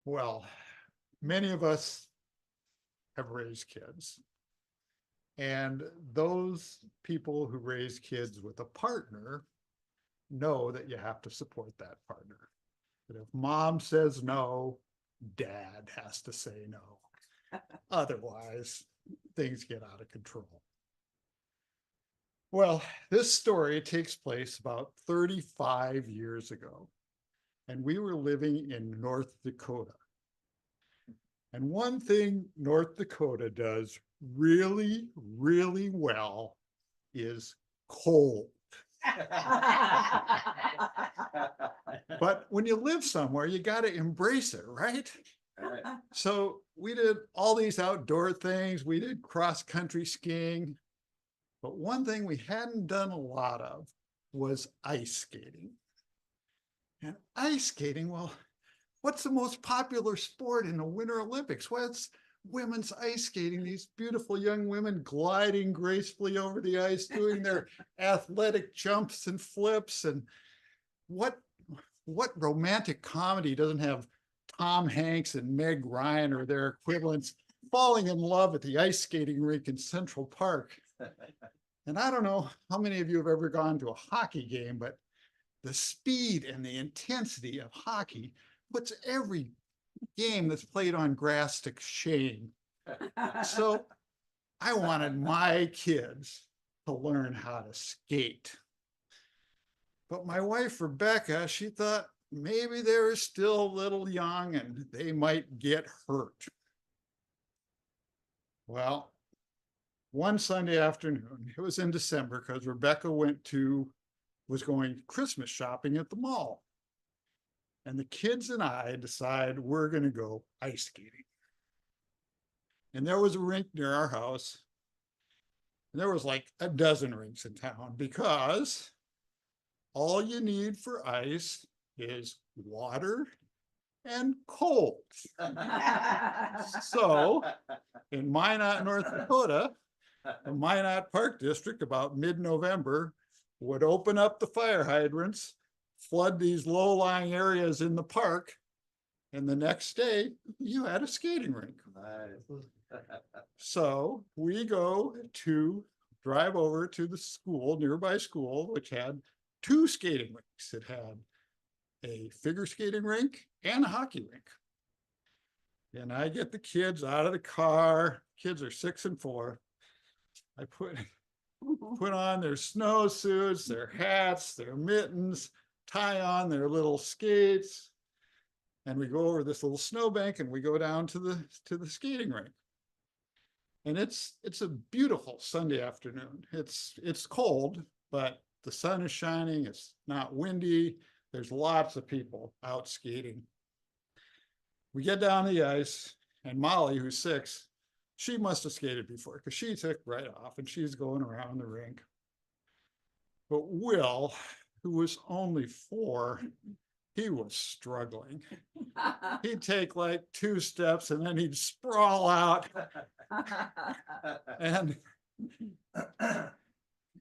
Well, many of us have raised kids. And those people who raise kids with a partner know that you have to support that partner. That if mom says no, dad has to say no. Otherwise, things get out of control. Well, this story takes place about 35 years ago, and we were living in North Dakota. And one thing North Dakota does really, really well is cold. But when you live somewhere, you got to embrace it, right? So we did all these outdoor things. We did cross-country skiing. But one thing we hadn't done a lot of was ice skating. And ice skating, well, what's the most popular sport in the Winter Olympics? Well, it's women's ice skating, these beautiful young women gliding gracefully over the ice, doing their athletic jumps and flips. And what romantic comedy doesn't have Tom Hanks and Meg Ryan or their equivalents falling in love at the ice skating rink in Central Park? And I don't know how many of you have ever gone to a hockey game, but the speed and the intensity of hockey puts every game that's played on grass to shame. So I wanted my kids to learn how to skate. But my wife, Rebecca, she thought maybe they were still a little young and they might get hurt. Well, one Sunday afternoon, it was in December because Rebecca was going Christmas shopping at the mall. And the kids and I decided we're going to go ice skating. And there was a rink near our house. And there was like a dozen rinks in town because all you need for ice is water and cold. So in Minot, North Dakota, the Minot Park District, about mid-November, would open up the fire hydrants, flood these low-lying areas in the park, and the next day you had a skating rink. Nice. So we drive over to the school, nearby school, which had two skating rinks. It had a figure skating rink and a hockey rink. And I get the kids out of the car. Kids are 6 and 4. I put on their snowsuits, their hats, their mittens, tie on their little skates, and we go over this little snowbank and we go down to the skating rink. And it's a beautiful Sunday afternoon. It's cold, but the sun is shining. It's not windy. There's lots of people out skating. We get down the ice, and Molly, who's 6, she must have skated before because she took right off and she's going around the rink. But Will, who was only 4, he was struggling. He'd take like 2 steps and then he'd sprawl out. And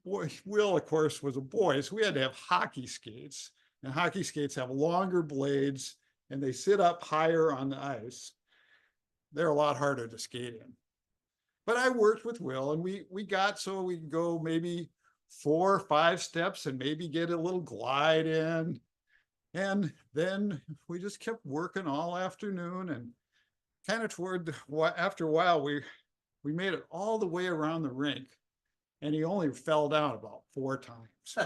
boy, Will, of course, was a boy, so we had to have hockey skates. And hockey skates have longer blades and they sit up higher on the ice. They're a lot harder to skate in. But I worked with Will, and we got so we could go maybe 4 or 5 steps and maybe get a little glide in. And then we just kept working all afternoon, and kind of after a while, we made it all the way around the rink, and he only fell down about 4 times.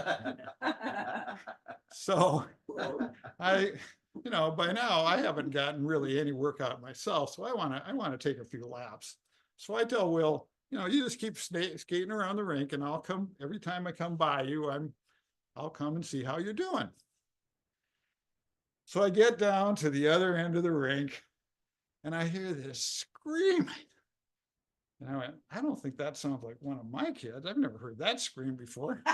So by now I haven't gotten really any workout myself, so I want to take a few laps. So I tell Will, you just keep skating around the rink, and I'll come every time I come by you. I'll come and see how you're doing. So I get down to the other end of the rink, and I hear this screaming. And I went, I don't think that sounds like one of my kids. I've never heard that scream before.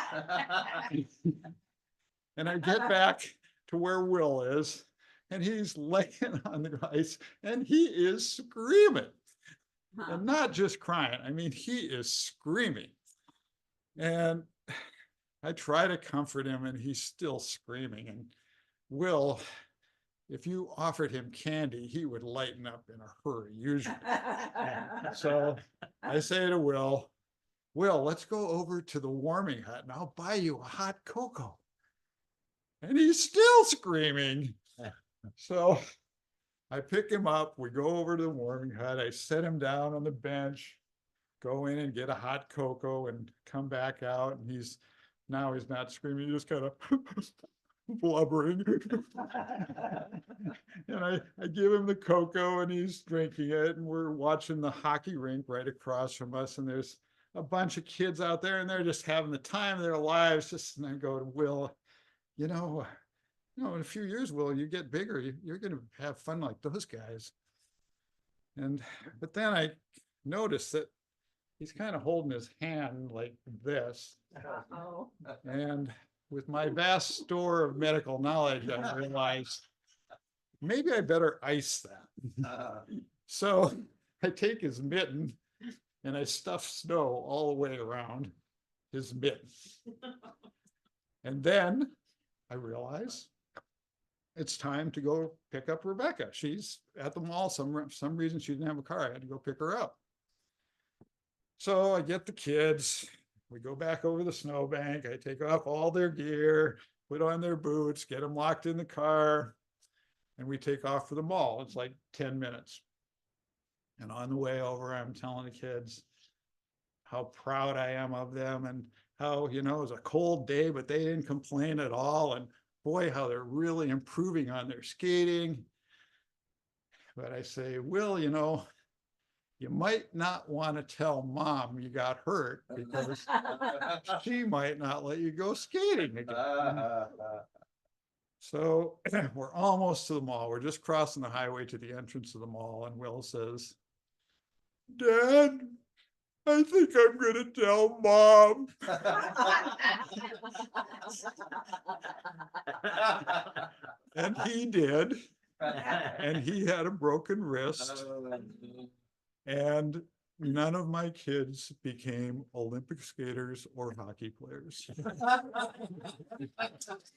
And I get back to where Will is, and he's laying on the ice, and he is screaming. And not just crying. I mean, he is screaming. And I try to comfort him, and he's still screaming. And Will, if you offered him candy, he would lighten up in a hurry, usually. So I say to Will, let's go over to the warming hut and I'll buy you a hot cocoa. And he's still screaming. So I pick him up, we go over to the warming hut, I set him down on the bench, go in and get a hot cocoa and come back out. And he's not screaming, he's just kind of blubbering. And I give him the cocoa and he's drinking it, and we're watching the hockey rink right across from us, and there's a bunch of kids out there and they're just having the time of their lives. And I go to Will, in a few years, Will, you get bigger, you're going to have fun like those guys. But then I noticed that he's kind of holding his hand like this. Uh-oh. And with my vast store of medical knowledge, I realized maybe I better ice that. So I take his mitten and I stuff snow all the way around his mitten. And then I realize it's time to go pick up Rebecca. She's at the mall. Some reason she didn't have a car. I had to go pick her up. So I get the kids. We go back over the snowbank. I take off all their gear, put on their boots, get them locked in the car, and we take off for the mall. It's like 10 minutes. And on the way over, I'm telling the kids how proud I am of them and how, it was a cold day, but they didn't complain at all. And boy, how they're really improving on their skating. But I say, Will, you might not want to tell Mom you got hurt because she might not let you go skating again. So we're almost to the mall. We're just crossing the highway to the entrance of the mall. And Will says, Dad, I think I'm going to tell Mom. And he did. And he had a broken wrist. And none of my kids became Olympic skaters or hockey players.